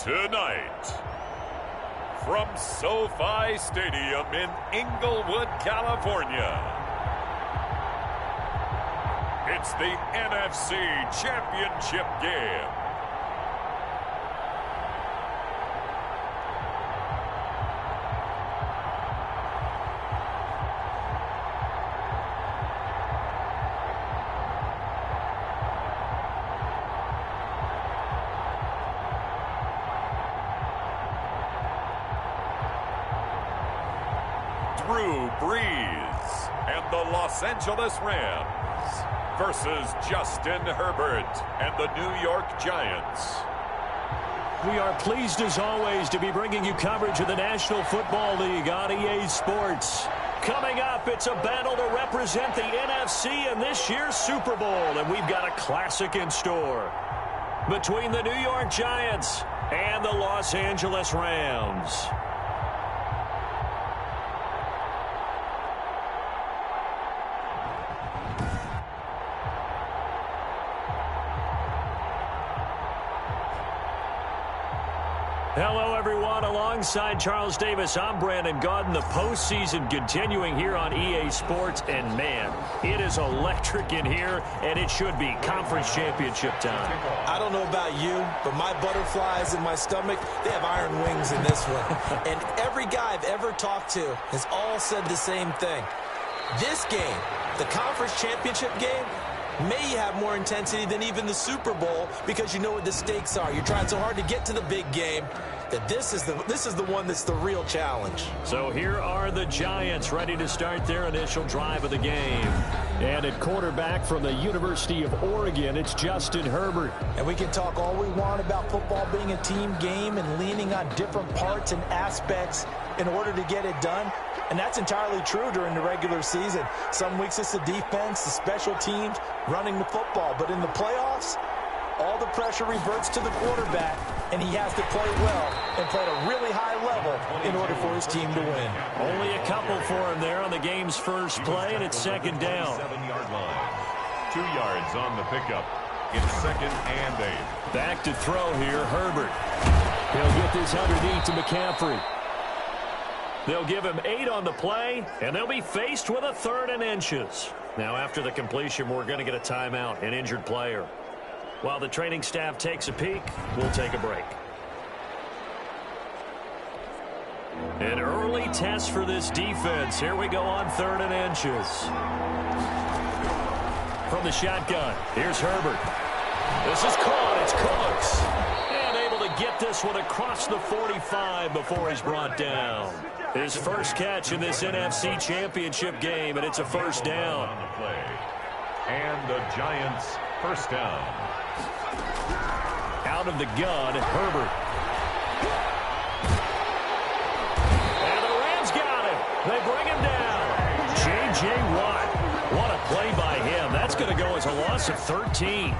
Tonight, from SoFi Stadium in Inglewood, California, it's the NFC Championship game. Drew Brees and the Los Angeles Rams versus Justin Herbert and the New York Giants. We are pleased as always to be bringing you coverage of the National Football League on EA Sports. Coming up, it's a battle to represent the NFC in this year's Super Bowl, and we've got a classic in store between the New York Giants and the Los Angeles Rams. Hello, everyone. Alongside Charles Davis, I'm Brandon Gaudin. The postseason continuing here on EA Sports. And, man, it is electric in here, and it should be conference championship time. I don't know about you, but my butterflies in my stomach, they have iron wings in this one. And every guy I've ever talked to has all said the same thing. This game, the conference championship game, may have more intensity than even the Super Bowl because you know what the stakes are. You're trying so hard to get to the big game that this is the one that's the real challenge. So here are the Giants ready to start their initial drive of the game. And at quarterback from the University of Oregon, it's Justin Herbert. And we can talk all we want about football being a team game and leaning on different parts and aspects in order to get it done. And that's entirely true during the regular season. Some weeks it's the defense, the special teams, running the football. But in the playoffs, all the pressure reverts to the quarterback, and he has to play well and play at a really high level in order for his team to win. Only a couple for him there on the game's first play, and it's second down. 7-yard line. 2 yards on the pickup. It's 2nd and 8. Back to throw here, Herbert. He'll get this underneath to McCaffrey. They'll give him 8 on the play, and they'll be faced with a 3rd and inches. Now, after the completion, we're going to get a timeout, an injured player. While the training staff takes a peek, we'll take a break. An early test for this defense. Here we go on 3rd and inches. From the shotgun, here's Herbert. This is caught. It's Cooks. And able to get this one across the 45 before he's brought down. His first catch in this NFC Championship game, and it's a first down. On the play. And the Giants first down. Out of the gun, Herbert. And the Rams got him. They bring him down. J.J. Watt. What a play by him. That's going to go as a loss of 13.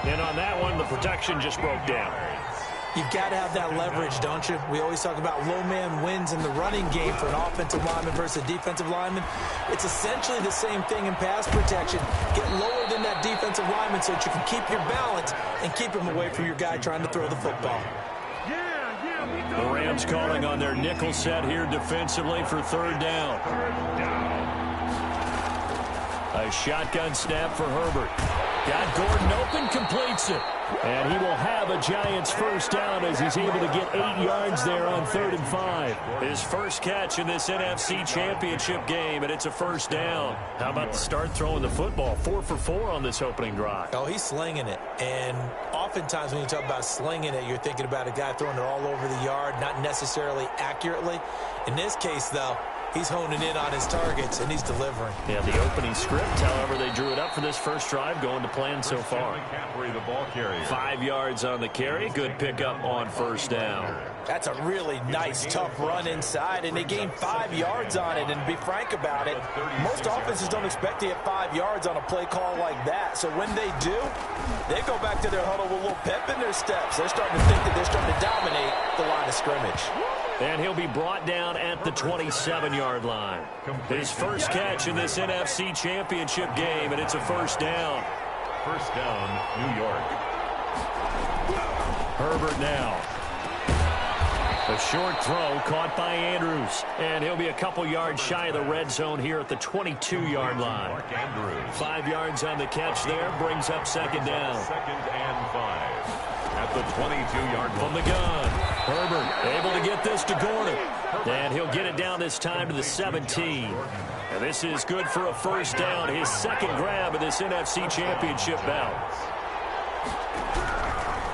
And on that one, the protection just broke down. You've got to have that leverage, don't you? We always talk about low man wins in the running game for an offensive lineman versus a defensive lineman. It's essentially the same thing in pass protection. Get lower than that defensive lineman so that you can keep your balance and keep him away from your guy trying to throw the football. The Rams calling on their nickel set here defensively for 3rd down. A shotgun snap for Herbert. Got Gordon open, completes it. And he will have a Giants first down as he's able to get 8 yards there on 3rd and 5. His first catch in this NFC Championship game, and it's a first down. How about the start throwing the football? 4 for 4 on this opening drive. Oh, he's slinging it. And oftentimes when you talk about slinging it, you're thinking about a guy throwing it all over the yard, not necessarily accurately. In this case, though, he's honing in on his targets, and he's delivering. Yeah, the opening script, however, they drew it up for this first drive, going to plan so far. The ball carrier. 5 yards on the carry. Good pickup on first down. That's a really nice, tough run inside, and they gained 5 yards on it. And to be frank about it, most offenses don't expect to get 5 yards on a play call like that. So when they do, they go back to their huddle with a little pep in their steps. They're starting to think that they're starting to dominate the line of scrimmage. And he'll be brought down at the 27-yard line. His first catch in this NFC Championship game, and it's a first down. First down, New York. Herbert now. A short throw caught by Andrews. And he'll be a couple yards shy of the red zone here at the 22-yard line. 5 yards on the catch there. Brings up second down. 2nd and 5. At the 22-yard line. From the gun. Herbert able to get this to Gordon. And he'll get it down this time to the 17. And this is good for a first down. His second grab of this NFC Championship bout.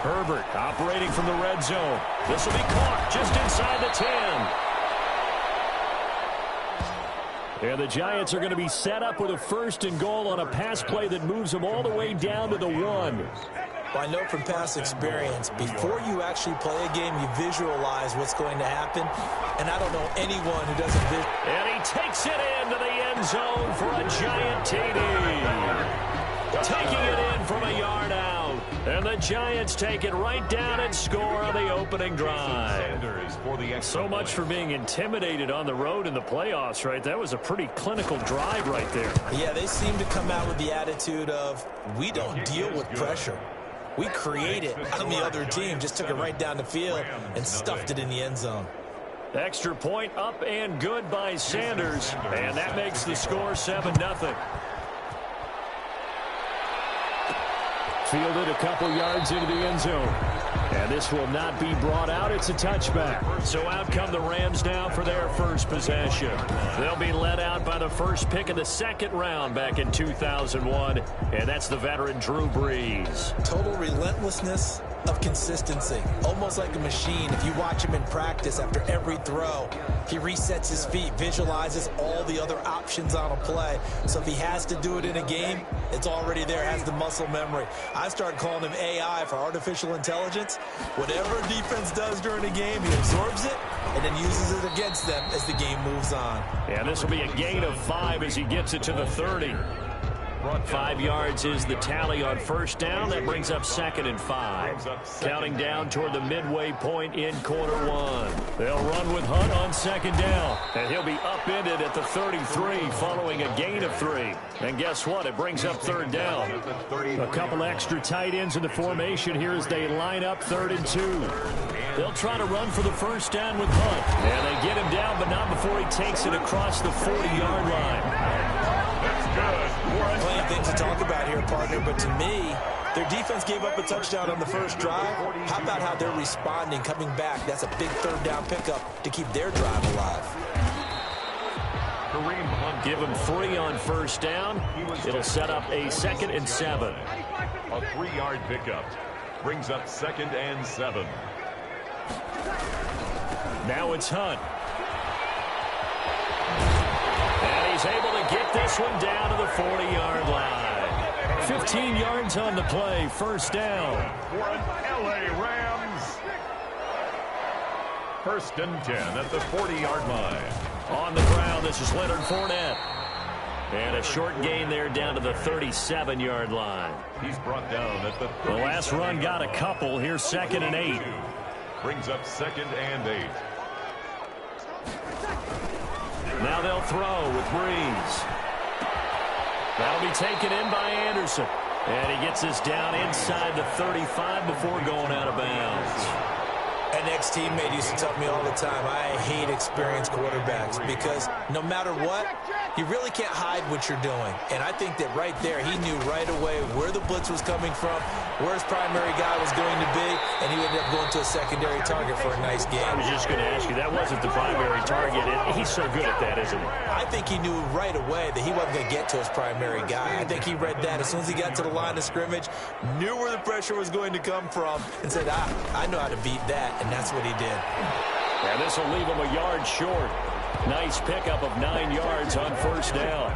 Herbert operating from the red zone. This will be caught just inside the 10. And the Giants are going to be set up with a 1st and goal on a pass play that moves them all the way down to the 1. Well, I know from past experience, before you actually play a game, you visualize what's going to happen. And I don't know anyone who doesn't visualize. And he takes it into the end zone for a Giant TD. Taking it in from a yard out. And the Giants take it right down and score on the opening drive. So much for being intimidated on the road in the playoffs, right? That was a pretty clinical drive right there. Yeah, they seem to come out with the attitude of, we don't deal with pressure. We create it on the other team. Just took it right down the field and stuffed it in the end zone. Extra point up and good by Sanders. And that makes the score 7-0. Fielded a couple yards into the end zone. And this will not be brought out. It's a touchback. So out come the Rams now for their first possession. They'll be led out by the first pick of the 2nd round back in 2001. And that's the veteran Drew Brees. Total relentlessness of consistency. Almost like a machine. If you watch him in practice after every throw, he resets his feet, visualizes all the other options on a play. So if he has to do it in a game, it's already there, has the muscle memory. I started calling him AI for artificial intelligence. Whatever defense does during a game, he absorbs it and then uses it against them as the game moves on. Yeah, this will be a gain of 5 as he gets it to the 30. 5 yards is the tally on first down. That brings up 2nd and 5. Counting down toward the midway point in quarter 1. They'll run with Hunt on 2nd down. And he'll be upended at the 33 following a gain of 3. And guess what? It brings up 3rd down. A couple extra tight ends in the formation here as they line up 3rd and 2. They'll try to run for the first down with Hunt. And they get him down, but not before he takes it across the 40-yard line. That's good. Plenty of things to talk about here, partner, but to me, their defense gave up a touchdown on the first drive. How about how they're responding, coming back? That's a big 3rd down pickup to keep their drive alive. Give him 3 on first down. It'll set up a 2nd and 7. A 3-yard pickup brings up 2nd and 7. Now it's Hunt. And he's able to get this one down to the 40-yard line. 15 yards on the play, first down. For an LA Rams. 1st and 10 at the 40-yard line. On the ground, this is Leonard Fournette. And a short gain there down to the 37-yard line. He's brought down at the The last run got a couple. Here's 2nd and 8. Brings up 2nd and 8. Now they'll throw with Brees. That'll be taken in by Anderson. And he gets this down inside the 35 before going out of bounds. An ex-teammate used to tell me all the time, I hate experienced quarterbacks because no matter what, you really can't hide what you're doing. And I think that right there, he knew right away where the blitz was coming from, where his primary guy was going to be, and he ended up going to a secondary target for a nice game. I was just going to ask you, that wasn't the primary target. He's so good at that, isn't he? I think he knew right away that he wasn't going to get to his primary guy. I think he read that as soon as he got to the line of scrimmage, knew where the pressure was going to come from, and said, I know how to beat that, and that's what he did. And this will leave him a yard short. Nice pickup of 9 yards on first down.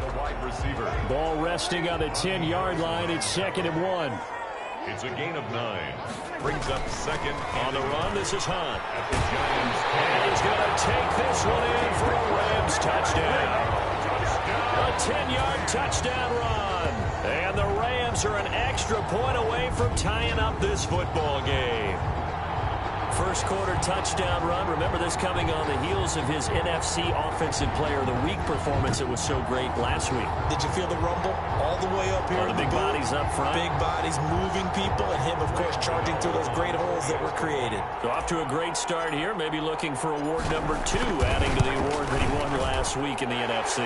Ball resting on the 10-yard line. It's 2nd and 1. It's a gain of 9. Brings up 2nd. On the run, this is Hunt. And he's going to take this one in for a Rams touchdown. A 10-yard touchdown run. And the Rams are an extra point away from tying up this football game. First quarter touchdown run. Remember this coming on the heels of his NFC Offensive Player of the Week performance that was so great last week. Did you feel the rumble all the way up here? The big bodies up front. Big bodies moving people, and him, of course, charging through those great holes that were created. So off to a great start here. Maybe looking for award number 2, adding to the award that he won last week in the NFC.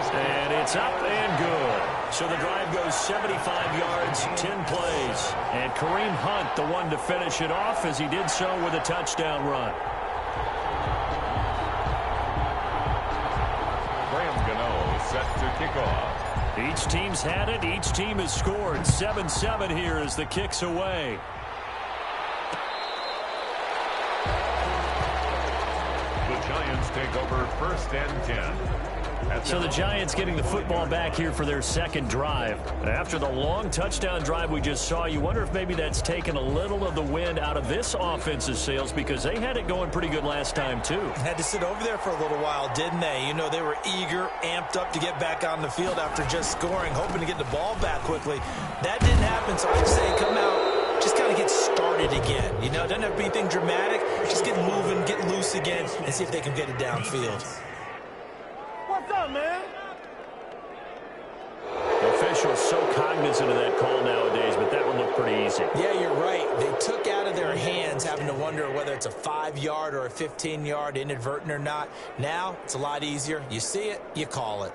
And it's up and good. So the drive goes 75 yards, 10 plays. And Kareem Hunt, the one to finish it off, as he did so with a touchdown run. Set to kick off. Each team's had it. Each team has scored. 7-7 here as the kick's away. The Giants take over 1st and 10. So the Giants getting the football back here for their second drive. After the long touchdown drive we just saw, you wonder if maybe that's taken a little of the wind out of this offense's sails, because they had it going pretty good last time too. Had to sit over there for a little while, didn't they? You know, they were eager, amped up to get back on the field after just scoring, hoping to get the ball back quickly. That didn't happen, so I'd say come out, just kind of get started again. You know, it doesn't have to be anything dramatic. Just get moving, get loose again, and see if they can get it downfield. What's up, man? The officials so cognizant of that call nowadays, but that one looked pretty easy. Yeah, you're right. They took out of their hands having to wonder whether it's a 5-yard or a 15-yard, inadvertent or not. Now, it's a lot easier. You see it, you call it.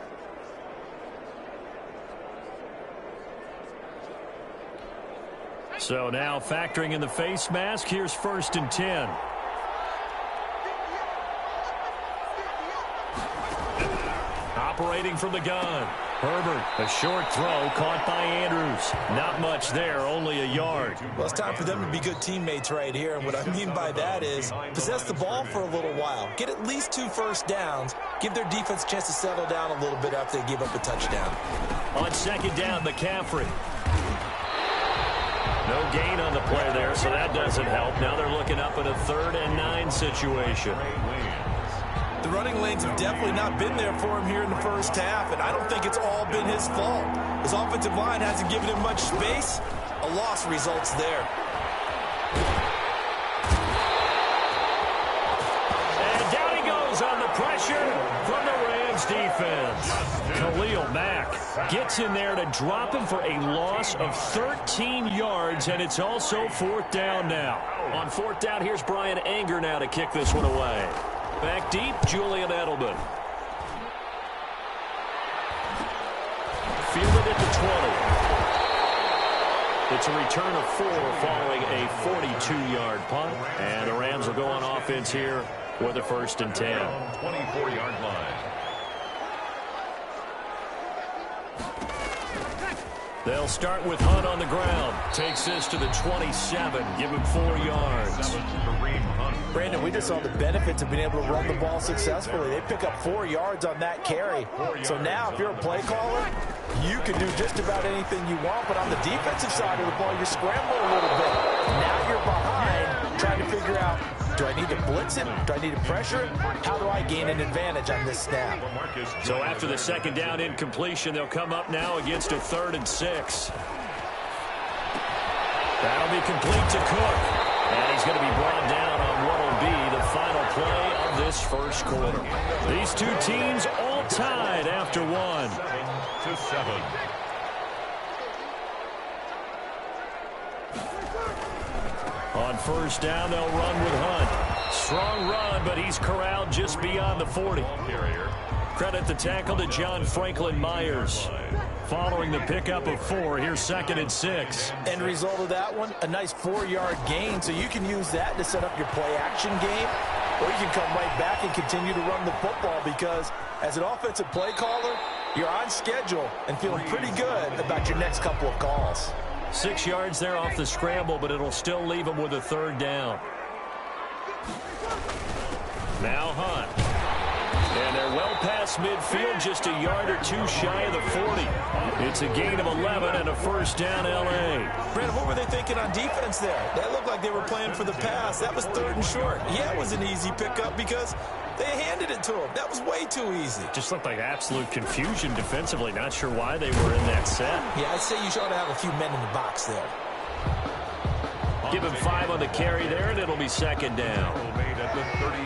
So now factoring in the face mask, here's 1st and 10. Operating from the gun. Herbert, a short throw caught by Andrews. Not much there, only a yard. Well, it's time for them to be good teammates right here. And what I mean by that is possess the ball for a little while. Get at least 2 first downs. Give their defense a chance to settle down a little bit after they give up a touchdown. On 2nd down, McCaffrey. No gain on the play there, so that doesn't help. Now they're looking up at a 3rd and 9 situation. The running lanes have definitely not been there for him here in the first half, and I don't think it's all been his fault. His offensive line hasn't given him much space. A loss results there. And down he goes on the pressure from the Rams defense. Khalil Mack gets in there to drop him for a loss of 13 yards, and it's also 4th down now. On 4th down, here's Brian Anger now to kick this one away. Back deep, Julian Edelman. Fielded at the 20. It's a return of 4 following a 42-yard punt. And the Rams will go on offense here with a 1st and 10. 24-yard line. They'll start with Hunt on the ground. Takes this to the 27. Give him 4 yards. Brandon, we just saw the benefits of being able to run the ball successfully. They pick up 4 yards on that carry. So now if you're a play caller, you can do just about anything you want. But on the defensive side of the ball, you're scrambling a little bit. Now you're behind trying to figure out, do I need to blitz him? Do I need to pressure him? How do I gain an advantage on this snap? So after the 2nd down incompletion, they'll come up now against a 3rd and 6. That'll be complete to Cook. And he's going to be brought down on what will be the final play of this first quarter. These two teams all tied after 1. 7-7. On 1st down, they'll run with Hunt. Strong run, but he's corralled just beyond the 40. Credit the tackle to John Franklin Myers. Following the pickup of 4, here's 2nd and 6. End result of that one, a nice 4-yard gain. So you can use that to set up your play-action game, or you can come right back and continue to run the football, because as an offensive play caller, you're on schedule and feeling pretty good about your next couple of calls. 6 yards there off the scramble, but it'll still leave him with a 3rd down. Now Hunt. And they're well past midfield, just a yard or 2 shy of the 40. It's a gain of 11 and a 1st down L.A. Brandon, what were they thinking on defense there? That looked like they were playing for the pass. That was 3rd and short. Yeah, it was an easy pickup because they handed it to him. That was way too easy. Just looked like absolute confusion defensively. Not sure why they were in that set. Yeah, I'd say you ought to have a few men in the box there. Give him 5 on the carry there, and it'll be second down.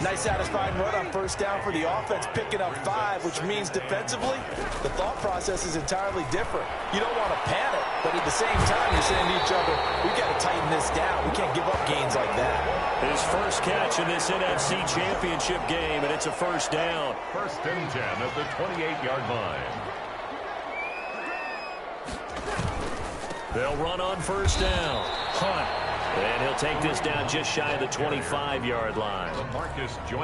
Nice satisfying run on first down for the offense, picking up 5, which means defensively, the thought process is entirely different. You don't want to panic, but at the same time, you're saying to each other, we've got to tighten this down. We can't give up gains like that. His first catch in this NFC Championship game, and it's a first down. First and 10 at the 28-yard line. They'll run on first down. Hunt. And he'll take this down just shy of the 25-yard line.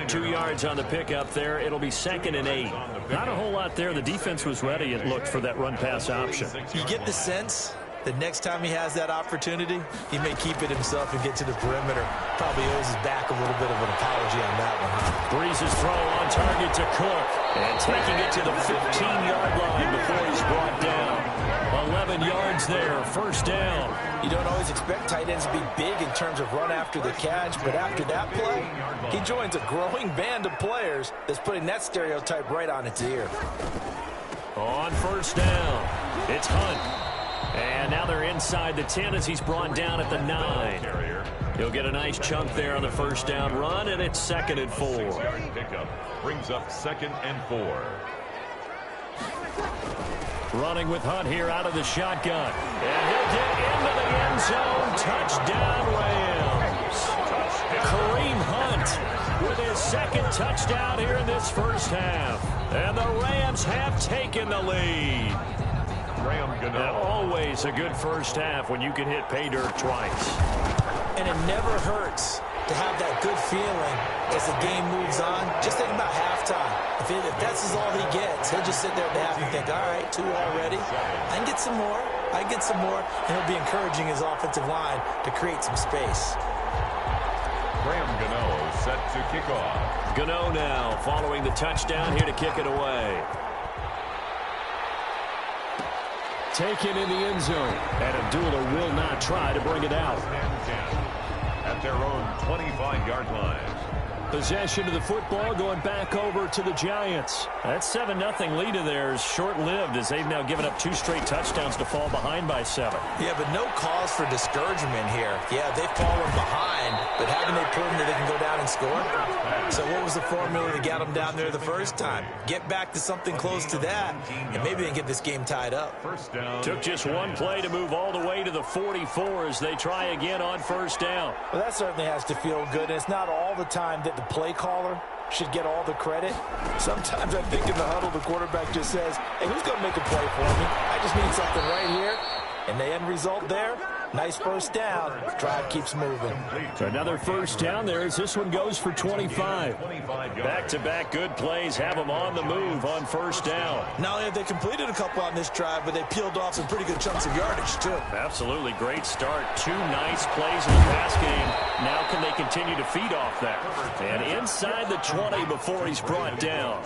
2 yards on the pickup there. It'll be second and 8. Not a whole lot there. The defense was ready and looked for that run-pass option. You get the sense that next time he has that opportunity, he may keep it himself and get to the perimeter. Probably owes his back a little bit of an apology on that one. Breeze's throw on target to Cook. And taking it to the 15-yard line before he's brought down. 11 yards there, first down. You don't always expect tight ends to be big in terms of run after the catch, but after that play, he joins a growing band of players that's putting that stereotype right on its ear. On first down, it's Hunt. And now they're inside the 10 as he's brought down at the 9. He'll get a nice chunk there on the first down run, and it's second and 4. Pickup brings up second and 4. Running with Hunt here out of the shotgun. And he'll get into the end zone. Touchdown, Rams. Kareem Hunt with his second touchdown here in this first half. And the Rams have taken the lead. And always a good first half when you can hit pay dirt twice. And it never hurts to have that good feeling as the game moves on. Just think about halftime. If that's all he gets, he'll just sit there at the half and think, all right, 2 already. I can get some more. I can get some more. And he'll be encouraging his offensive line to create some space. Graham Gano set to kick off. Gano now following the touchdown here to kick it away. Taken in the end zone. And Abdullah will not try to bring it out. At their own 25-yard line. Possession of the football going back over to the Giants. That 7-0 lead of theirs short-lived as they've now given up 2 straight touchdowns to fall behind by 7. Yeah, but no cause for discouragement here. Yeah, they've fallen behind, but haven't they proven that they can go down and score? So what was the formula that got them down there the first time? Get back to something close to that, and maybe they can get this game tied up. First down. Took just one play to move all the way to the 44 as they try again on first down. Well, that certainly has to feel good, and it's not all the time that the play caller should get all the credit. Sometimes I think in the huddle, the quarterback just says, hey, who's going to make a play for me? I just need something right here. And the end result there, nice first down. Drive keeps moving. Another first down there as this one goes for 25. Back-to-back good plays have them on the move on first down. Not only have they completed a couple on this drive, but they peeled off some pretty good chunks of yardage, too. Absolutely great start. 2 nice plays in the pass game. Now can they continue to feed off that? And inside the 20 before he's brought down.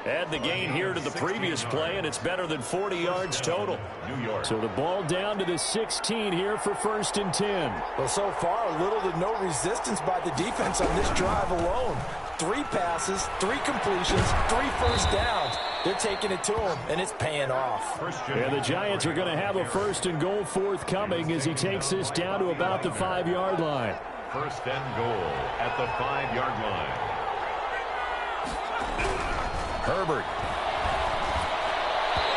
Add the gain here to the previous play, and it's better than 40 yards total. New York. So the ball down to the 16 here for first and 10. Well, so far, little to no resistance by the defense on this drive alone. 3 passes, 3 completions, 3 first downs. They're taking it to him, and it's paying off. And the Giants are going to have a first and goal forthcoming as he takes this down to about the 5-yard line. First and goal at the 5-yard line. Herbert.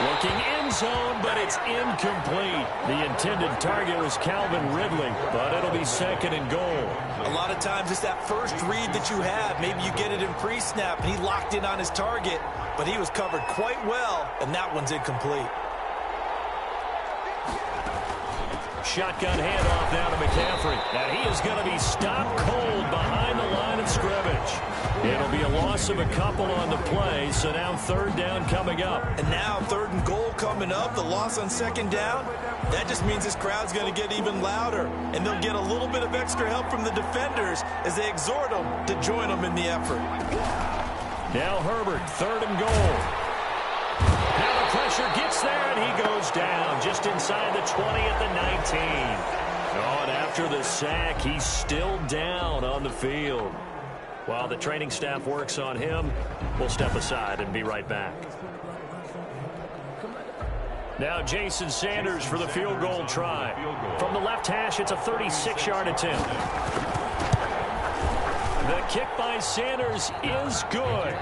Looking end zone, but it's incomplete. The intended target was Calvin Ridley, but it'll be second and goal. A lot of times it's that first read that you have. Maybe you get it in pre-snap, and he locked in on his target, but he was covered quite well, and that one's incomplete. Shotgun handoff now to McCaffrey. Now he is going to be stopped cold behind the line of scrimmage. It'll be a loss of a couple on the play, so now third down coming up. And now third and goal coming up, the loss on second down. That just means this crowd's going to get even louder, and they'll get a little bit of extra help from the defenders as they exhort them to join them in the effort. Now Herbert, third and goal. Now the pressure gets there, and he goes down just inside the 20 at the 19. Oh, and after the sack, he's still down on the field. While the training staff works on him, we'll step aside and be right back. Now Jason Sanders for the field goal try. From the left hash, it's a 36-yard attempt. The kick by Sanders is good.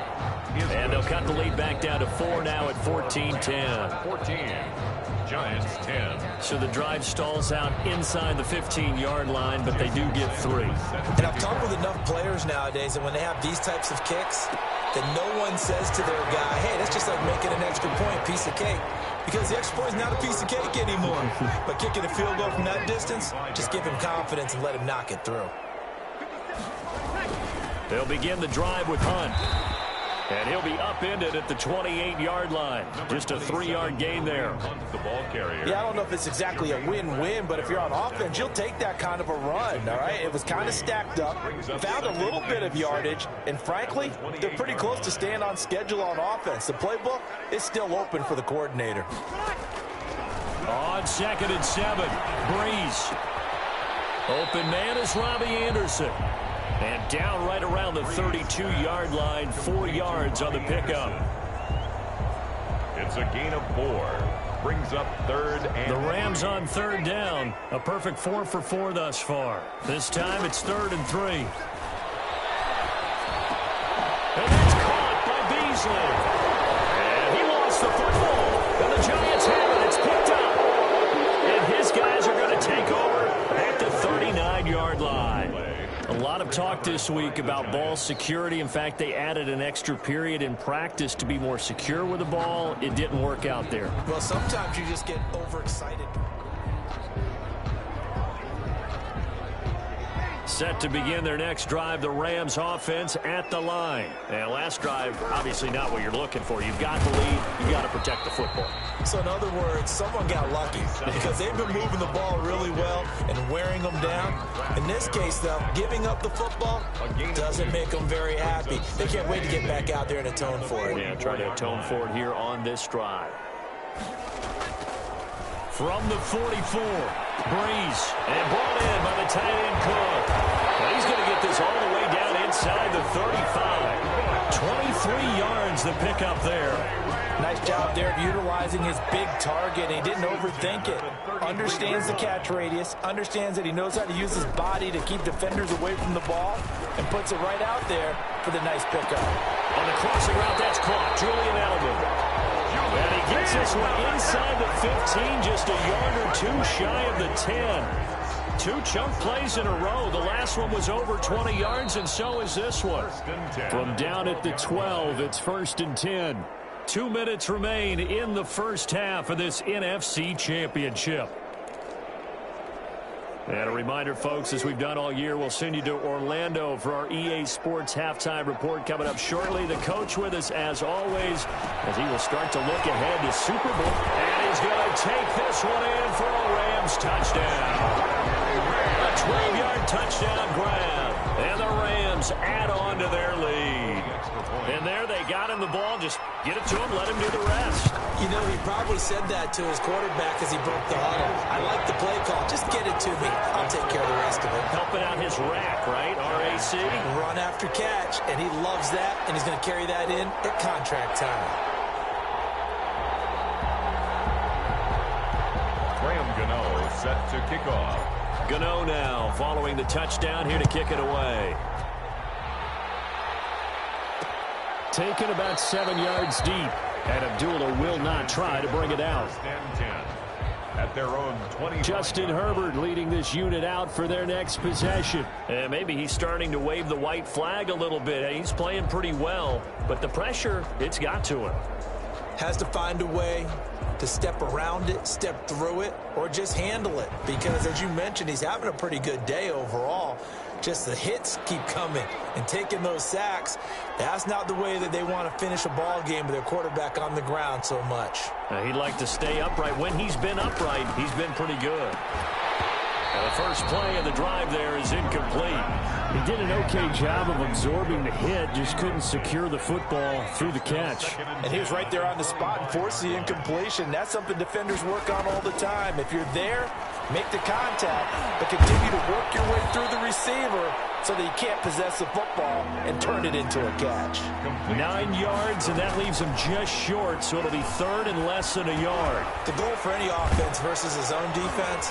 And they'll cut the lead back down to 4 now at 14-10. 14. Giants 10. So the drive stalls out inside the 15-yard line, but they do get 3. And I've talked with enough players nowadays, and when they have these types of kicks, that no one says to their guy, hey, that's just like making an extra point, piece of cake. Because the extra point is not a piece of cake anymore. But kicking a field goal from that distance, just give him confidence and let him knock it through. They'll begin the drive with Hunt. And he'll be upended at the 28-yard line. Just a 3-yard gain there. The ball carrier. Yeah, I don't know if it's exactly a win-win, but if you're on offense, you'll take that kind of a run, all right? It was kind of stacked up, found a little bit of yardage, and frankly, they're pretty close to staying on schedule on offense. The playbook is still open for the coordinator. On 2nd and 7, Breeze. Open man is Robbie Anderson. And down right around the 32-yard line, 4 yards on the pickup. It's a gain of 4. Brings up 3rd and... The Rams on 3rd down. A perfect 4 for 4 thus far. This time it's 3rd and 3. And that's caught by Beasley. And he lost the football. And the Giants have it. It's picked up. And his guys are going to take over at the 39-yard line. A lot of talk this week about ball security. In fact, they added an extra period in practice to be more secure with the ball. It didn't work out there. Well, sometimes you just get overexcited. Set to begin their next drive, the Rams offense at the line. And last drive, obviously not what you're looking for. You've got the lead. You've got to protect the football. So in other words, someone got lucky because they've been moving the ball really well and wearing them down. In this case, though, giving up the football doesn't make them very happy. They can't wait to get back out there and atone for it. Yeah, try to atone for it here on this drive. From the 44, Breeze, and brought in by the tight end Cook. Now he's going to get this all the way down inside the 35. 23 yards to pick up there. Nice job there of utilizing his big target. He didn't overthink it. Understands the catch radius. Understands that he knows how to use his body to keep defenders away from the ball. And puts it right out there for the nice pickup. On the crossing route, that's caught. Julian Edelman. And he gets this one inside the 15, just a yard or 2 shy of the 10. 2 chunk plays in a row. The last one was over 20 yards, and so is this one. From down at the 12, it's 1st and 10. 2 minutes remain in the first half of this NFC Championship. And a reminder, folks, as we've done all year, we'll send you to Orlando for our EA Sports Halftime Report coming up shortly. The coach with us, as always, as he will start to look ahead to Super Bowl. And he's going to take this one in for a Rams touchdown. A 12-yard touchdown grab. And the Rams add on to their lead. And there they got him the ball. Just get it to him, let him do the rest. You know, he probably said that to his quarterback as he broke the huddle. I like the play call. Just get it to me. I'll take care of the rest of it. Helping out his rack, right? RAC. Run after catch, and he loves that, and he's going to carry that in at contract time. Graham Gano set to kick off. Gano now following the touchdown here to kick it away. Taken about 7 yards deep. And Abdullah will not try to bring it out. At their own 20. Justin Herbert leading this unit out for their next possession. And maybe he's starting to wave the white flag a little bit. He's playing pretty well, but the pressure, it's got to him. Has to find a way to step around it, step through it, or just handle it. Because, as you mentioned, he's having a pretty good day overall. Just the hits keep coming and taking those sacks. That's not the way that they want to finish a ball game with their quarterback on the ground so much. He'd like to stay upright. When he's been upright, he's been pretty good. And the first play of the drive there is incomplete. He did an okay job of absorbing the hit, just couldn't secure the football through the catch. And he was right there on the spot and forced the incompletion. That's something defenders work on all the time. If you're there, make the contact, but continue to work your way through the receiver so that he can't possess the football and turn it into a catch. 9 yards, and that leaves him just short, so it'll be third and less than a yard. The goal for any offense versus his own defense,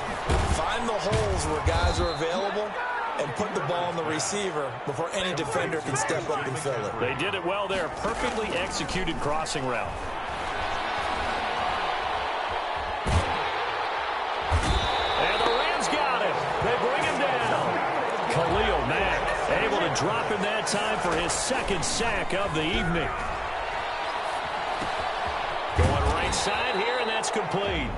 find the holes where guys are available and put the ball on the receiver before any defender can step up and fill it. They did it well there. Perfectly executed crossing route. And the Rams got him. They bring him down. Khalil Mack able to drop him that time for his second sack of the evening. Going right side here, and that's complete.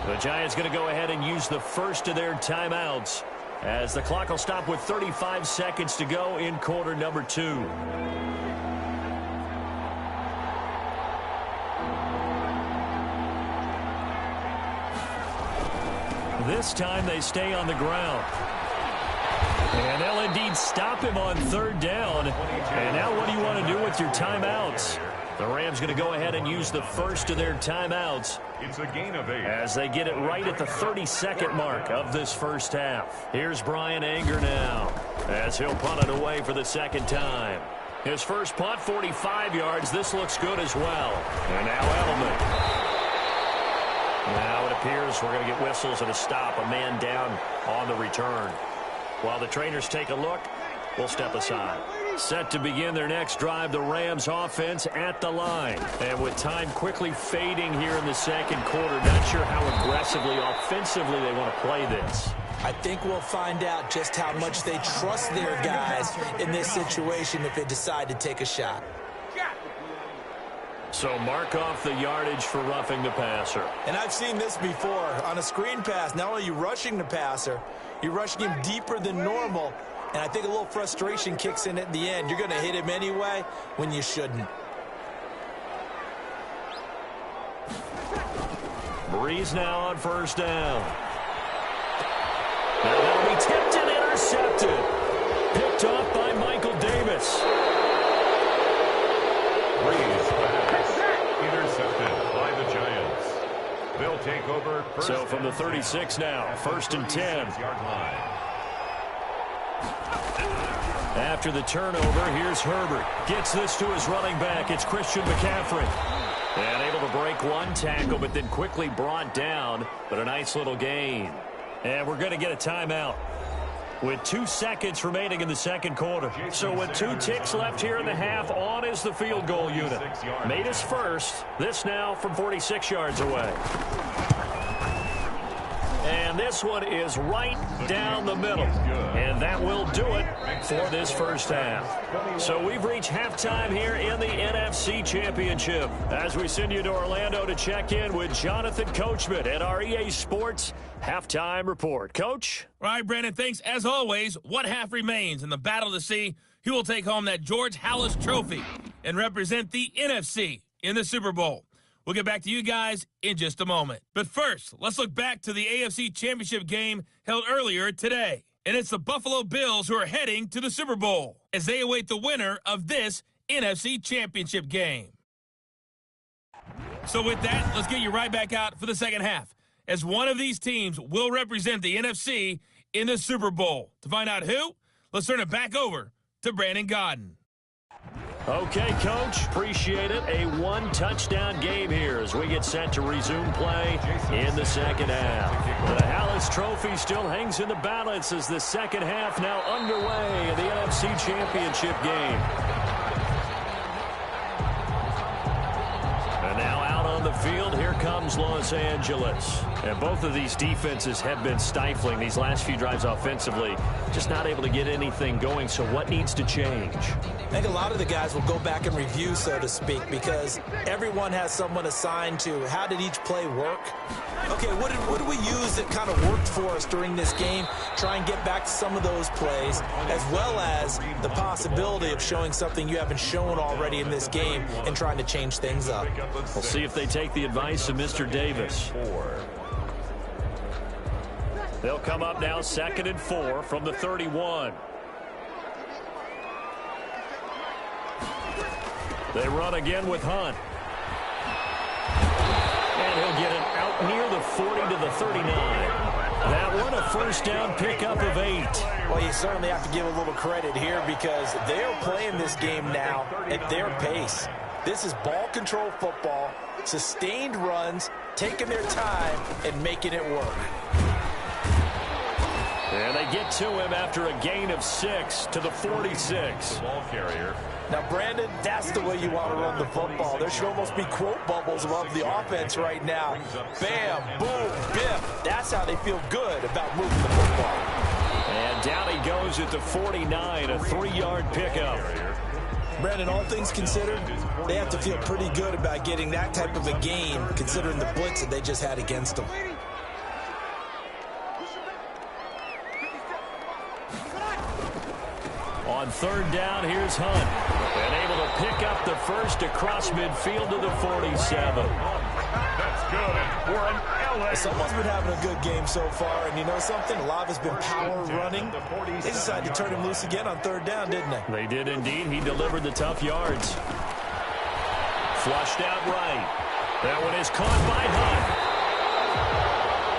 The Giants going to go ahead and use the first of their timeouts, as the clock will stop with 35 seconds to go in quarter number 2. This time they stay on the ground. And they'll indeed stop him on third down. And now what do you want to do with your timeouts? The Rams going to go ahead and use the first of their timeouts. It's a gain of 8. As they get it right at the 30-second mark of this first half. Here's Brian Anger now, as he'll punt it away for the second time. His first punt, 45 yards. This looks good as well. And now Edelman. Now it appears we're going to get whistles and a stop. A man down on the return. While the trainers take a look, we'll step aside. Set to begin their next drive, the Rams offense at the line. And with time quickly fading here in the second quarter, not sure how aggressively, offensively they want to play this. I think we'll find out just how much they trust their guys in this situation if they decide to take a shot. So mark off the yardage for roughing the passer. And I've seen this before. On a screen pass, not only are you rushing the passer, you're rushing him deeper than normal. And I think a little frustration kicks in at the end. You're going to hit him anyway when you shouldn't. Breeze now on first down. Now that'll be tipped and intercepted. Picked off by Michael Davis. Breeze pass intercepted by the Giants. They'll take over first. So from the 36 now, first and 10. Yard line. After the turnover, here's Herbert. Gets this to his running back. It's Christian McCaffrey. And able to break one tackle, but then quickly brought down. But a nice little gain. And we're going to get a timeout with 2 seconds remaining in the second quarter. So with 2 ticks left here in the half, on is the field goal unit. Made his first. This now from 46 yards away. And this one is right down the middle. And that will do it for this first half. So we've reached halftime here in the NFC Championship, as we send you to Orlando to check in with Jonathan Coachman at our EA Sports Halftime Report. Coach? All right, Brandon, thanks. As always, one half remains in the battle to see who will take home that George Halas Trophy and represent the NFC in the Super Bowl. We'll get back to you guys in just a moment. But first, let's look back to the AFC Championship game held earlier today. And it's the Buffalo Bills who are heading to the Super Bowl as they await the winner of this NFC Championship game. So with that, let's get you right back out for the second half, as one of these teams will represent the NFC in the Super Bowl. To find out who, let's turn it back over to Brandon Godden. Okay, Coach, appreciate it. A one-touchdown game here as we get set to resume play in the second half. The Halas Trophy still hangs in the balance as the second half now underway in the NFC Championship game. And now out on the field, here comes Los Angeles. And both of these defenses have been stifling these last few drives offensively. Just not able to get anything going, so what needs to change? I think a lot of the guys will go back and review, so to speak, because everyone has someone assigned to how did each play work. Okay, what did we use that kind of worked for us during this game? Try and get back to some of those plays, as well as the possibility of showing something you haven't shown already in this game and trying to change things up. We'll see if they take the advice of Mr. Davis. They'll come up now 2nd and 4 from the 31. They run again with Hunt. And he'll get it out near the 40 to the 39. That one a first down pickup of 8. Well, you certainly have to give a little credit here because they're playing this game now at their pace. This is ball control football, sustained runs, taking their time and making it work. And they get to him after a gain of 6 to the 46. Ball carrier. Now, Brandon, that's the way you want to run the football. There should almost be quote bubbles above the offense right now. Bam, boom, biff. That's how they feel good about moving the football. And down he goes at the 49, a 3-yard pickup. Brandon, all things considered, they have to feel pretty good about getting that type of a gain considering the blitz that they just had against them. On third down, here's Hunt. And able to pick up the first across midfield to the 47. That's good for an LA. Someone's been having a good game so far, and you know something? A lot has been power running. They decided to turn him loose again on third down, didn't they? They did indeed. He delivered the tough yards. Flushed out right. That one is caught by Hunt.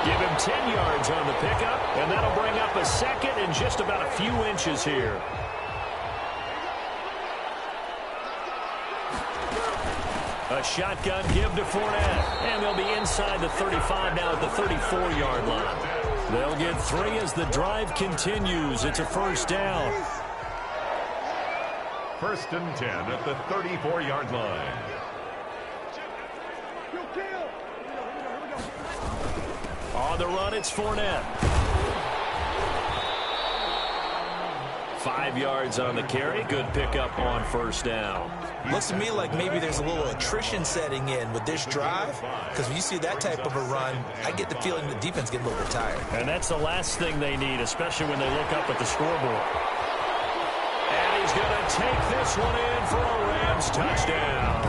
Give him 10 yards on the pickup, and that'll bring up a second and just about a few inches here. A shotgun give to Fournette, and they'll be inside the 35 now at the 34-yard line. They'll get 3 as the drive continues. It's a first down. First and 10 at the 34-yard line. On the run, it's Fournette. 5 yards on the carry. Good pickup on first down. Looks to me like maybe there's a little attrition setting in with this drive, because when you see that type of a run, I get the feeling the defense getting a little bit tired. And that's the last thing they need, especially when they look up at the scoreboard. And he's going to take this one in for a Rams touchdown.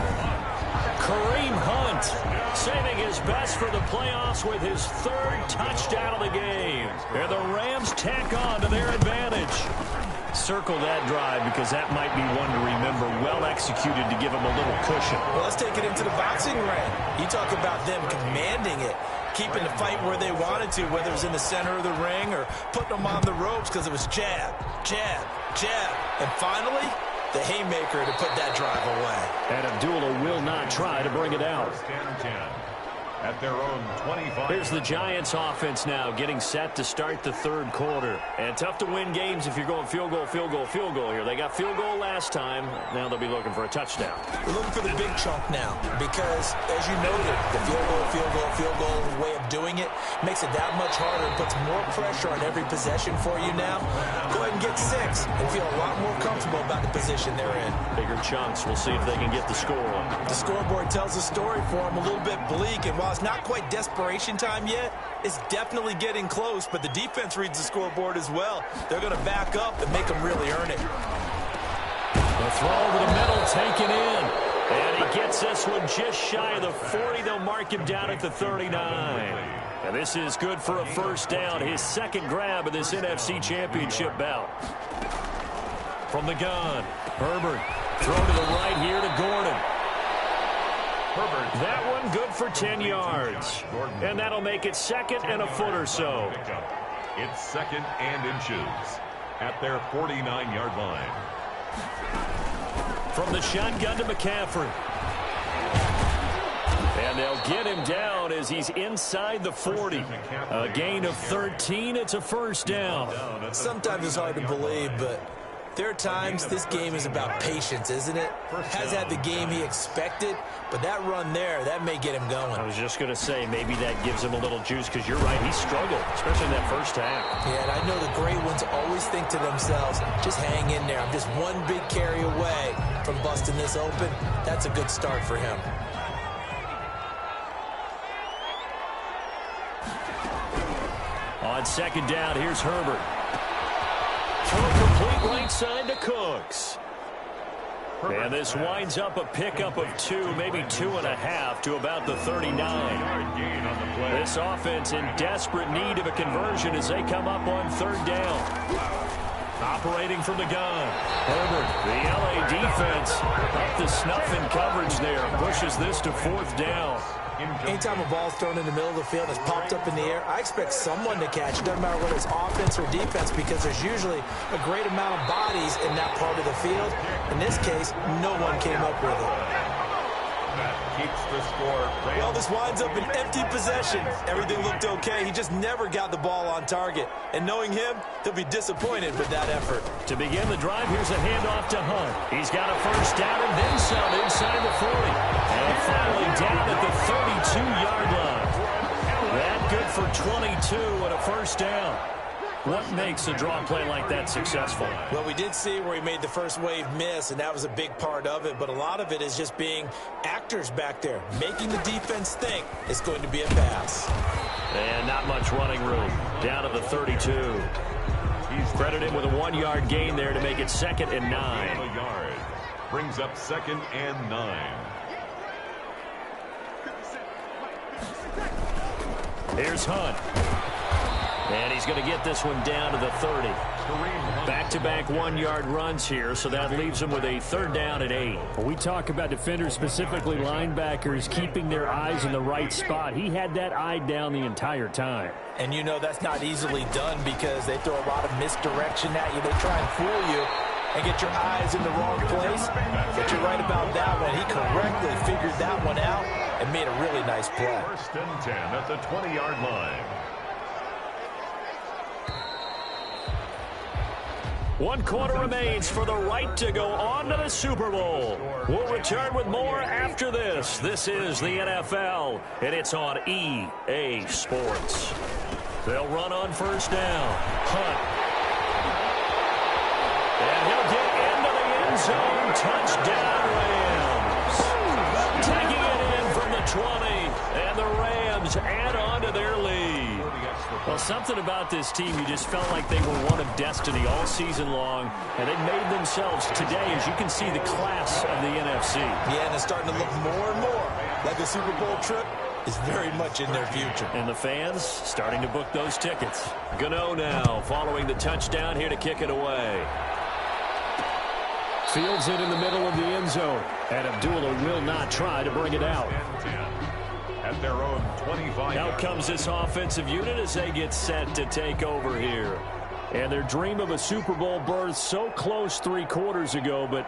Kareem Hunt saving his best for the playoffs with his 3rd touchdown of the game. And the Rams tack on to their advantage. Circle that drive because that might be one to remember. Well executed to give him a little cushion. Well, let's take it into the boxing ring. You talk about them commanding it, keeping the fight where they wanted to, whether it was in the center of the ring or putting them on the ropes because it was jab, jab, jab. And finally, the haymaker to put that drive away. And Abdullah will not try to bring it out. At their own 25. Here's the Giants offense now getting set to start the 3rd quarter. And tough to win games if you're going field goal, field goal, field goal here. They got field goal last time. Now they'll be looking for a touchdown. We're looking for the big chunk now because, as you noted, the field goal way of doing it makes it that much harder and puts more pressure on every possession for you now. Go ahead and get 6 and feel a lot more comfortable about the position they're in. Bigger chunks. We'll see if they can get the score on. The scoreboard tells a story for them, a little bit bleak, and while it's not quite desperation time yet, it's definitely getting close, but the defense reads the scoreboard as well. They're going to back up and make them really earn it. The throw over the middle taken in, and he gets this one just shy of the 40. They'll mark him down at the 39. And this is good for a first down, his 2nd grab of this NFC Championship bout. From the gun, Herbert, throw to the right here to Gordon. That one good for 10 yards. And that'll make it 2nd and a foot or so. It's 2nd and inches at their 49-yard line. From the shotgun to McCaffrey. And they'll get him down as he's inside the 40. A gain of 13. It's a first down. Sometimes it's hard to believe, but there are times this game is about patience, isn't it? Has had the game he expected, but that run there, that may get him going. I was just going to say, maybe that gives him a little juice because you're right, he struggled, especially in that first half. Yeah, and I know the great ones always think to themselves, just hang in there. I'm just one big carry away from busting this open. That's a good start for him. On 2nd down, here's Herbert. Throw complete right side to Cooks. And this winds up a pickup of 2, maybe 2.5 to about the 39. This offense in desperate need of a conversion as they come up on 3rd down. Operating from the gun. Herbert, the LA defense up to snuff in coverage there. Pushes this to 4th down. Anytime a ball's thrown in the middle of the field and it's popped up in the air, I expect someone to catch it. Doesn't matter whether it's offense or defense, because there's usually a great amount of bodies in that part of the field. In this case, no one came up with it. That keeps the score. Well, this winds up an empty possession. Everything looked okay. He just never got the ball on target. And knowing him, he'll be disappointed with that effort. To begin the drive, here's a handoff to Hunt. He's got a first down and then some inside the 40. And finally down at the 32-yard line. That good for 22 and a first down. What makes a draw play like that successful? Well, we did see where he made the first wave miss, and that was a big part of it. But a lot of it is just being actors back there, making the defense think it's going to be a pass. And not much running room. Down to the 32. He's credited with a 1-yard gain there to make it 2nd and 9. A yard. Brings up 2nd and 9. Here's Hunt. And he's going to get this one down to the 30. Back-to-back 1-yard runs here, so that leaves him with a 3rd down and 8. When we talk about defenders, specifically linebackers, keeping their eyes in the right spot, he had that eye down the entire time. And you know that's not easily done because they throw a lot of misdirection at you. They try and fool you and get your eyes in the wrong place. But you're right about that one. He correctly figured that one out and made a really nice play. 1st and 10 at the 20-yard line. 1 quarter remains for the right to go on to the Super Bowl. We'll return with more after this. This is the NFL, and it's on EA Sports. They'll run on 1st down. Hunt. And he'll get into the end zone. Touchdown, Rams. Taking it in from the 20, and the Rams add on to their lead. Well, something about this team, you just felt like they were one of destiny all season long, and they made themselves today, as you can see, the class of the NFC. Yeah, and it's starting to look more and more like the Super Bowl trip is very much in their future. And the fans starting to book those tickets. Gano now following the touchdown here to kick it away. Fields it in the middle of the end zone, and Abdullah will not try to bring it out. At their own 25. Out comes this offensive unit as they get set to take over here. And their dream of a Super Bowl berth so close 3 quarters ago, but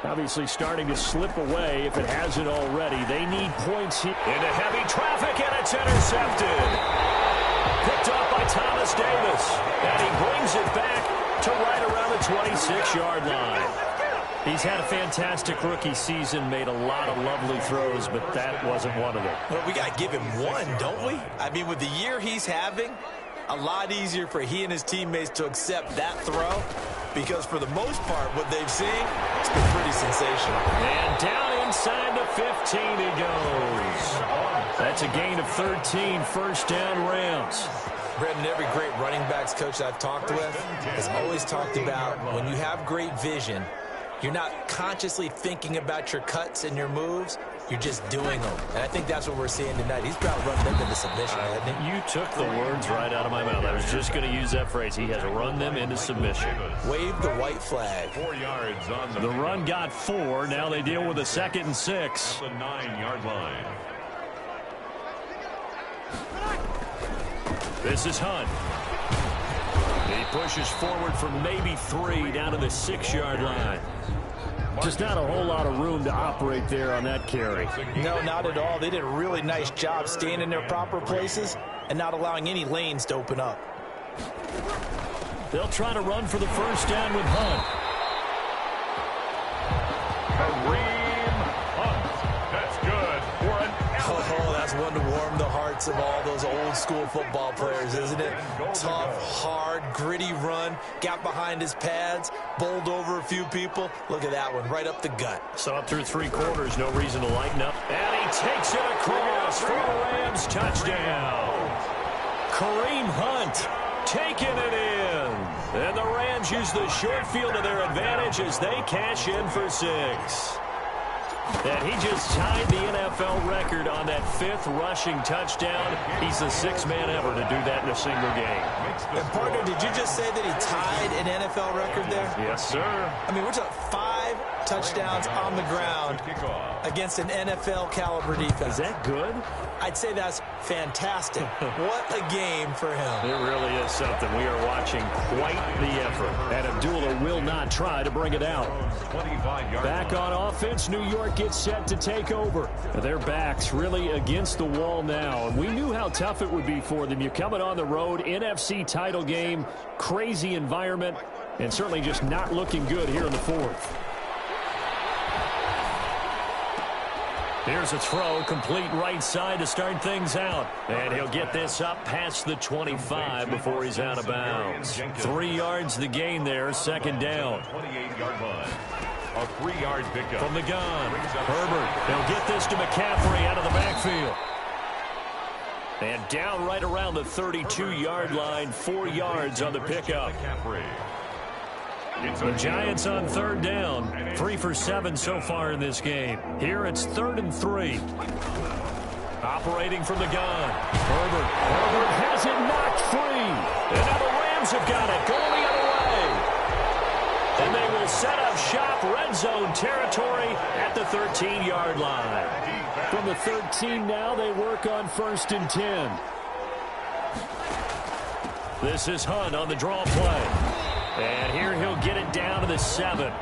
obviously starting to slip away if it hasn't already. They need points here. Into heavy traffic, and it's intercepted. Picked up by Thomas Davis. And he brings it back to right around the 26-yard line. He's had a fantastic rookie season, made a lot of lovely throws, but that wasn't one of them. Well, we got to give him one, don't we? I mean, with the year he's having, a lot easier for he and his teammates to accept that throw because for the most part, what they've seen, it's been pretty sensational. And down inside the 15 he goes. That's a gain of 13, 1st down Rams. Brandon, every great running backs coach I've talked with has always talked about when you have great vision, you're not consciously thinking about your cuts and your moves. You're just doing them. And I think that's what we're seeing tonight. He's about to run them into submission, hasn't he? You took the words right out of my mouth. I was just going to use that phrase. He has run them into submission. Wave the white flag. 4 yards on the run got 4. Now they deal with a 2nd and 6. At the 9-yard line. This is Hunt. He pushes forward from maybe 3 down to the 6-yard line. Just not a whole lot of room to operate there on that carry. No, not at all. They did a really nice job staying in their proper places and not allowing any lanes to open up. They'll try to run for the 1st down with Hunt. Kareem Hunt. That's good for an Oh, that's one to warm the hearts of all those old school football players, isn't it? Tough, hard, gritty run. Got behind his pads, bowled over a few people. Look at that one, right up the gut. Saw it through 3 quarters, no reason to lighten up. And he takes it across for a Rams touchdown. Kareem Hunt taking it in. And the Rams use the short field to their advantage as they cash in for 6. And he just tied the NFL record on that 5th rushing touchdown. He's the 6th man ever to do that in a single game. And partner, did you just say that he tied an NFL record there? Yes, sir. I mean, we're talking 5 touchdowns on the ground against an NFL caliber defense. Is that good? I'd say that's fantastic. What a game for him. It really is something. We are watching quite the effort. And Abdullah will not try to bring it out. Back on offense, New York gets set to take over. Their backs really against the wall now. And we knew how tough it would be for them. You're coming on the road, NFC title game, crazy environment, and certainly just not looking good here in the fourth. Here's a throw, complete right side to start things out. And he'll get this up past the 25 before he's out of bounds. 3 yards the gain there, second down. 28-yard line. A 3-yard pickup. From the gun, Herbert. They'll get this to McCaffrey out of the backfield. And down right around the 32-yard line, 4 yards on the pickup. The Giants on third down, 3 for 7 so far in this game. Here it's 3rd and 3. Operating from the gun, Herbert. Herbert has it knocked free. And now the Rams have got it, going the other way. And they will set up shop, red zone territory at the 13-yard line. From the 13 now, they work on 1st and 10. This is Hunt on the draw play. And here he'll get it down to the 7.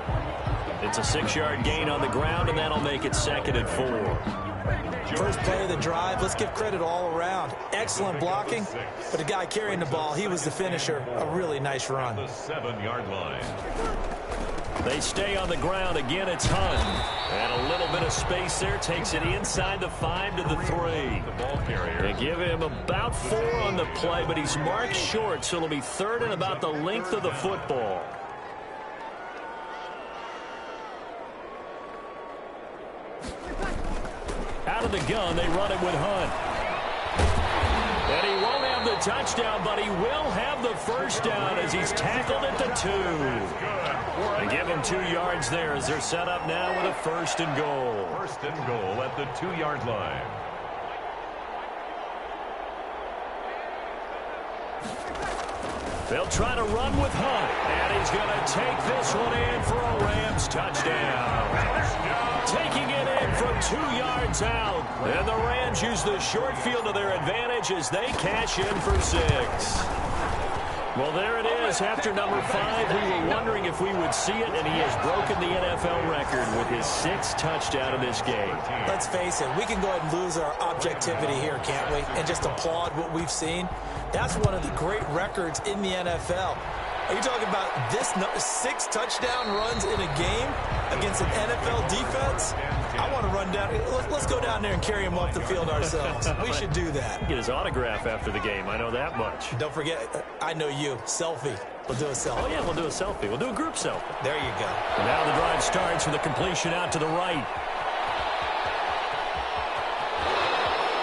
It's a 6-yard gain on the ground, and that'll make it 2nd and 4. First play of the drive, let's give credit all around. Excellent blocking, but the guy carrying the ball, he was the finisher. A really nice run. The 7-yard line. They stay on the ground. Again, it's Hunt. And a little bit of space there. Takes it inside the 5 to the 3. The ball carrier. They give him about 4 on the play, but he's marked short, so it'll be 3rd and about the length of the football. Out of the gun, they run it with Hunt. And he won't have the touchdown, but he will have the first down as he's tackled at the 2. They give him 2 yards there as they're set up now with a 1st and goal. 1st and goal at the 2-yard line. They'll try to run with Hunt. And he's going to take this one in for a Rams touchdown. Taking it in from 2 yards out. And the Rams use the short field to their advantage as they cash in for 6. Well, there it is. After number 5, we were wondering if we would see it, and he has broken the NFL record with his 6th touchdown in this game. Let's face it, we can go ahead and lose our objectivity here, can't we? And just applaud what we've seen. That's one of the great records in the NFL. Are you talking about this 6 touchdown runs in a game against an NFL defense? I want to run down. Let's go down there and carry him off the field ourselves. We should do that. Get his autograph after the game. I know that much. Don't forget, I know you. Selfie. We'll do a selfie. Oh, yeah, we'll do a selfie. We'll do a group selfie. There you go. And now the drive starts with a completion out to the right.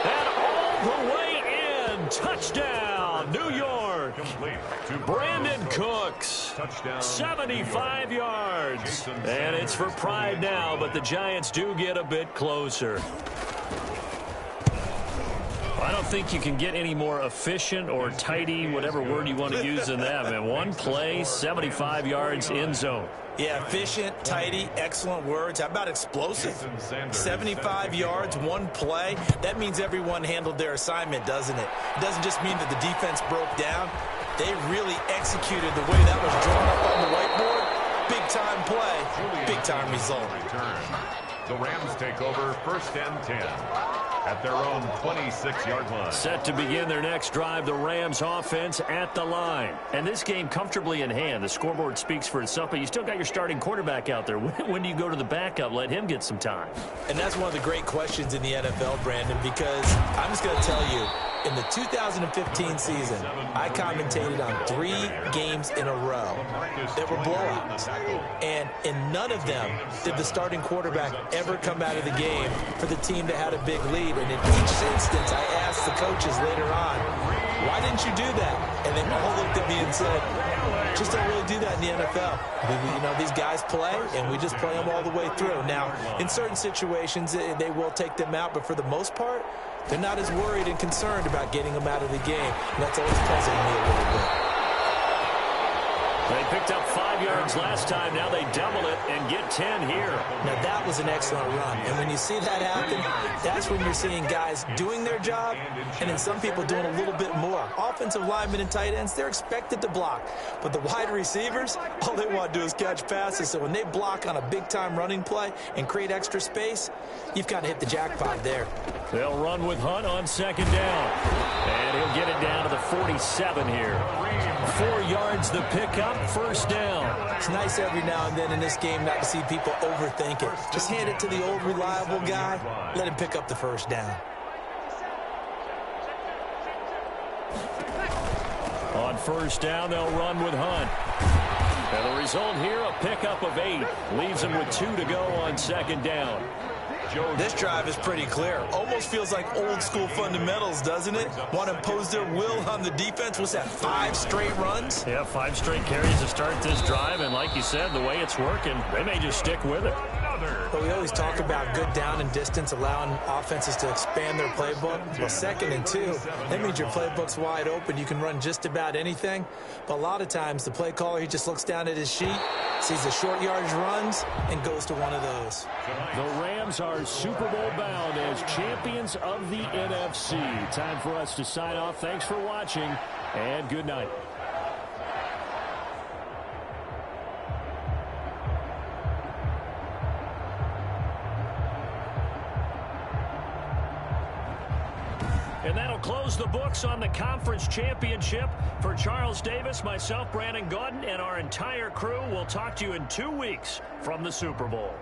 And all the way in. Touchdown, New York. Brandon Cooks, 75 yards. And it's for pride now, but the Giants do get a bit closer. I don't think you can get any more efficient or tidy, whatever word you want to use in that, man. One play, 75 yards, end zone. Yeah, efficient, tidy, excellent words. How about explosive? 75 yards, one play. That means everyone handled their assignment, doesn't it? It doesn't just mean that the defense broke down. They really executed the way that was drawn up on the whiteboard. Big-time play, big-time result. The Rams take over 1st and 10 at their own 26-yard line. Set to begin their next drive, the Rams offense at the line. And this game comfortably in hand. The scoreboard speaks for itself, but you still got your starting quarterback out there. When do you go to the backup? Let him get some time. And that's one of the great questions in the NFL, Brandon, because I'm just going to tell you, in the 2015 season, I commentated on 3 games in a row that were blowouts. And in none of them did the starting quarterback ever come out of the game for the team that had a big lead. And in each instance, I asked the coaches later on, why didn't you do that? And they all looked at me and said, just don't really do that in the NFL. You know, these guys play, and we just play them all the way through. Now, in certain situations, they will take them out, but for the most part, they're not as worried and concerned about getting them out of the game. And that's always puzzling me a little bit. They picked up 5 yards last time. Now they double it and get 10 here. Now, that was an excellent run. And when you see that happen, that's when you're seeing guys doing their job and then some people doing a little bit more. Offensive linemen and tight ends, they're expected to block. But the wide receivers, all they want to do is catch passes. So when they block on a big-time running play and create extra space, you've got to hit the jackpot there. They'll run with Hunt on second down. And he'll get it down to the 47 here. 4 yards the pickup, first down. It's nice every now and then in this game not to see people overthink it. Just hand it to the old reliable guy. Let him pick up the first down. On first down, they'll run with Hunt. And the result here, a pickup of 8. Leaves them with 2 to go on second down. This drive is pretty clear. Almost feels like old school fundamentals, doesn't it? Want to impose their will on the defense. Was that 5 straight runs? Yeah, 5 straight carries to start this drive. And like you said, the way it's working, they may just stick with it. But we always talk about good down and distance, allowing offenses to expand their playbook. Well, 2nd and 2, that means your playbook's wide open. You can run just about anything. But a lot of times, the play caller, he just looks down at his sheet, sees the short yardage runs, and goes to one of those. The Rams are Super Bowl bound as champions of the NFC. Time for us to sign off. Thanks for watching, and good night. And that'll close the books on the conference championship. For Charles Davis, myself, Brandon Gaudin, and our entire crew, we'll talk to you in 2 weeks from the Super Bowl.